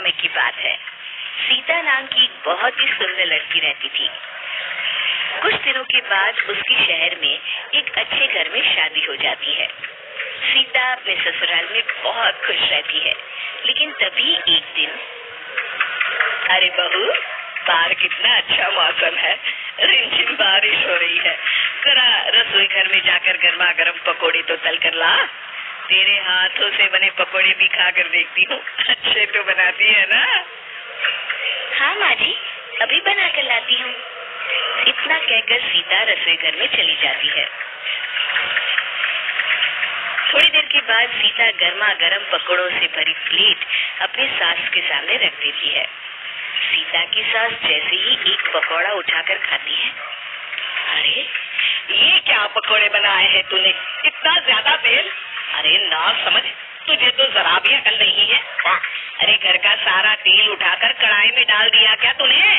समय की बात है। सीता नाम की एक बहुत ही सुंदर लड़की रहती थी। कुछ दिनों के बाद उसकी शहर में एक अच्छे घर में शादी हो जाती है। सीता अपने ससुराल में बहुत खुश रहती है, लेकिन तभी एक दिन, अरे बहू, बाहर कितना अच्छा मौसम है, रिमझिम बारिश हो रही है, जरा रसोई घर में जाकर गर्मा गर्म पकोड़े तो तल कर ला। तेरे हाथों से बने पकोड़े भी खा कर देखती हूँ, अच्छे तो बनाती है ना? हाँ माँ जी, अभी बना कर लाती हूँ। इतना कहकर सीता रसोई घर में चली जाती है। थोड़ी देर के बाद सीता गर्मा गर्म पकोड़ों से भरी प्लेट अपनी सास के सामने रख देती है। सीता की सास जैसे ही एक पकौड़ा उठाकर खाती है, अरे ये क्या पकोड़े बनाए हैं तूने, इतना ज्यादा तेल? अरे ना समझ, तुझे तो जरा भी अकल नहीं है। अरे घर का सारा तेल उठाकर कढ़ाई में डाल दिया क्या तूने?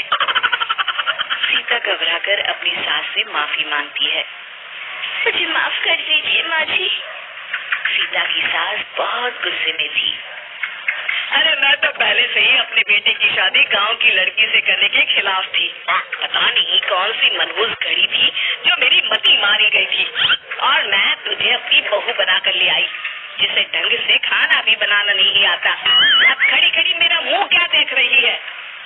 सीता घबराकर अपनी सास से माफी मांगती है। मुझे माफ कर दीजिए माँ जी। सीता की सास बहुत गुस्से में थी। अरे मैं तो पहले से ही अपने बेटे की शादी गांव की लड़की से करने के खिलाफ थी। पता नहीं कौन सी मनहूस घड़ी थी जो मेरी मती मारी गई थी, और मैं तुझे अपनी बहू बनाकर ले आई, जिसे ढंग से खाना भी बनाना नहीं आता। अब खड़ी खड़ी मेरा मुंह क्या देख रही है?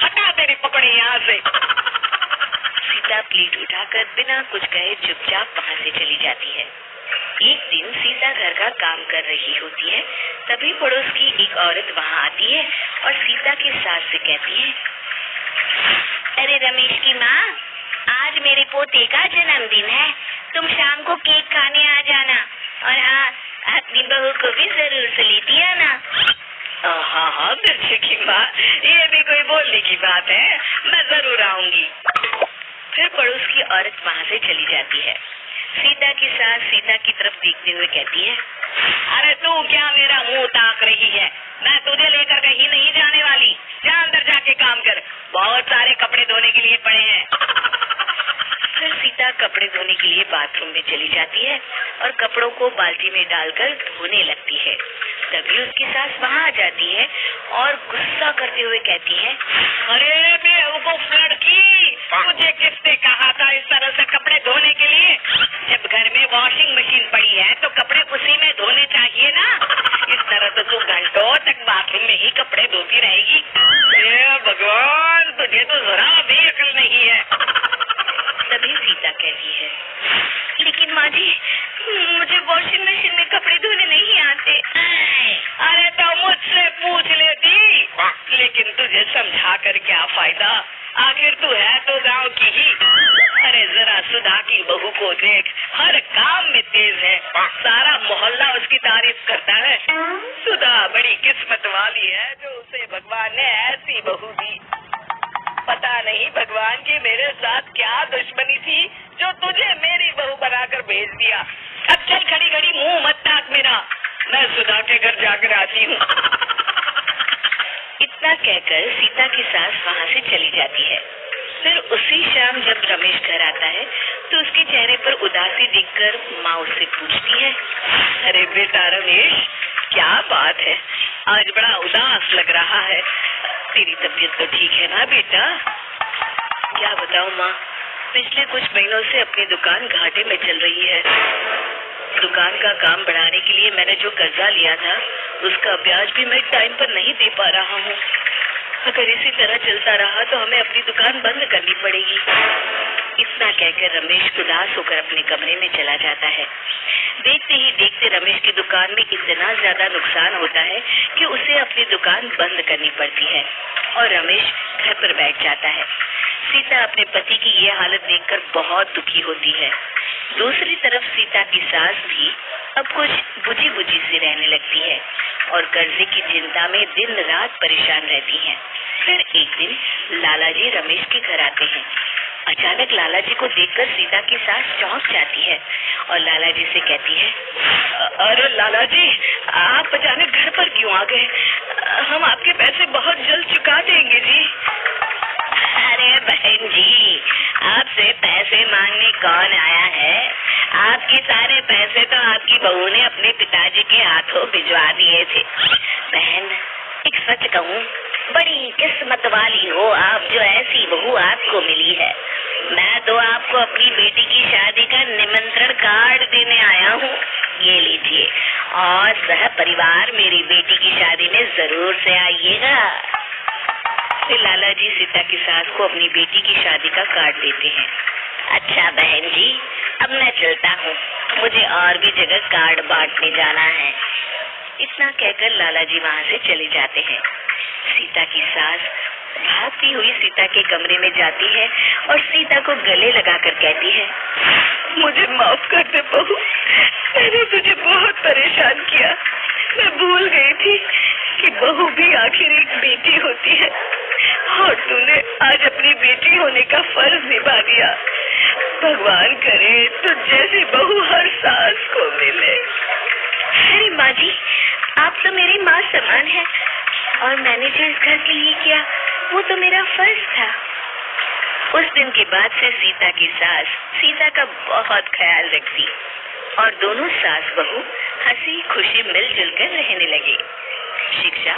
हटा तेरे पकड़े यहाँ से। सीता प्लेट उठाकर बिना कुछ कहे चुपचाप वहाँ से चली जाती है। एक दिन सीता घर का काम कर रही होती है, तभी पड़ोस की एक औरत वहाँ आती है और सीता की सास से कहती है, अरे रमेश की माँ, आज मेरे पोते का जन्मदिन है, तुम शाम को केक खाने आ जाना, और हाँ, अपनी बहू को भी जरूर से लेती आना। हाँ हाँ बच्चे की माँ, ये भी कोई बोलने की बात है, मैं जरूर आऊंगी। फिर पड़ोस की औरत वहाँ से चली जाती है। सीता की सास सीता की तरफ देखते हुए कहती है, अरे तू क्या मेरा मुंह ताक रही है? मैं तुझे लेकर कहीं नहीं जाने वाली, जा अंदर जाके काम कर, बहुत सारे कपड़े धोने के लिए पड़े हैं। फिर सीता कपड़े धोने के लिए बाथरूम में चली जाती है और कपड़ों को बाल्टी में डालकर धोने लगती है। तभी उसकी सास वहाँ आ जाती है और गुस्सा करते हुए कहती है, अरे बेवकूफ लड़की, मुझे किसने कहा था इस तरह से कपड़े धोने के लिए? जब घर में वॉशिंग मशीन पड़ी है तो कपड़े उसी में धोने चाहिए ना। इस तरह तो तू घंटों तक बाथरूम में ही कपड़े धोती रहेगी। भगवान, तुझे तो जरा भी अकल नहीं है। तभी सीता कहती है, लेकिन माँ जी, मुझे वॉशिंग मशीन में कपड़े धोने नहीं आते। अरे तो मुझसे पूछ लेती, लेकिन तुझे समझा कर क्या फायदा, आखिर तू है तो गांव की ही। अरे जरा सुधा की बहू को देख, हर काम में तेज है, सारा मोहल्ला उसकी तारीफ करता है। सुधा बड़ी किस्मत वाली है जो उसे भगवान ने ऐसी बहू दी। पता नहीं भगवान की मेरे साथ क्या दुश्मनी थी जो तुझे मेरी बहू बनाकर भेज दिया। अब चल खड़ी खड़ी मुंह मत ताक मेरा, मैं सुधा के घर जाकर आती हूँ। इतना कहकर सीता की सास वहाँ से चली जाती है। फिर उसी शाम जब रमेश घर आता है तो उसके चेहरे पर उदासी देखकर माँ उससे पूछती है, अरे बेटा रमेश, क्या बात है, आज बड़ा उदास लग रहा है, तेरी तबीयत तो ठीक है ना बेटा? क्या बताऊँ माँ, पिछले कुछ महीनों से अपनी दुकान घाटे में चल रही है। दुकान का काम बढ़ाने के लिए मैंने जो कर्जा लिया था उसका ब्याज भी मैं टाइम पर नहीं दे पा रहा हूँ। अगर इसी तरह चलता रहा तो हमें अपनी दुकान बंद करनी पड़ेगी। इतना कहकर रमेश उदास होकर अपने कमरे में चला जाता है। देखते ही देखते रमेश की दुकान में इतना ज्यादा नुकसान होता है कि उसे अपनी दुकान बंद करनी पड़ती है और रमेश घर पर बैठ जाता है। सीता अपने पति की ये हालत देखकर बहुत दुखी होती है। दूसरी तरफ सीता की सास भी अब कुछ बुझी बुझी से रहने लगती है और कर्जे की चिंता में दिन रात परेशान रहती है। फिर एक दिन लाला जी रमेश के घर आते हैं। अचानक लाला जी को देखकर सीता की सास चौंक जाती है और लाला जी से कहती है, अरे लाला जी, आप अचानक घर पर क्यों आ गए? हम आपके पैसे बहुत जल्द चुका देंगे जी। अरे बहन जी, आपसे पैसे मांगने कौन आया है? आपके सारे पैसे तो आपकी बहू ने अपने पिताजी के हाथों भिजवा दिए थे। बहन, एक सच कहूँ, बड़ी किस्मत वाली हो आप जो ऐसी बहू आपको मिली है। मैं तो आपको अपनी बेटी की शादी का निमंत्रण कार्ड देने आया हूँ, ये लीजिए, और सह परिवार मेरी बेटी की शादी में जरूर से आइएगा। फिर लाला जी सीता की सास को अपनी बेटी की शादी का कार्ड देते हैं। अच्छा बहन जी, अब मैं चलता हूँ, मुझे और भी जगह कार्ड बांटने जाना है। इतना कहकर लाला जी वहाँ से चले जाते हैं। सीता की सास भागती हुई सीता के कमरे में जाती है और सीता को गले लगाकर कहती है, मुझे माफ कर दे बहू, मैंने तुझे बहुत परेशान किया। मैं भूल गई थी कि बहू भी आखिर एक बेटी होती है और तूने आज अपनी बेटी होने का फर्ज निभा दिया। भगवान करे तो जैसी बहू हर सास को मिले। अरे माँ जी, आप तो मेरी माँ समान है और मैंने जो इस घर के लिए किया वो तो मेरा फर्ज था। उस दिन के बाद से सीता की सास सीता का बहुत ख्याल रखती और दोनों सास बहू हंसी खुशी मिलजुल कर रहने लगे। शिक्षा,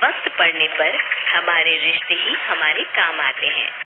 वक्त पड़ने पर हमारे रिश्ते ही हमारे काम आते हैं।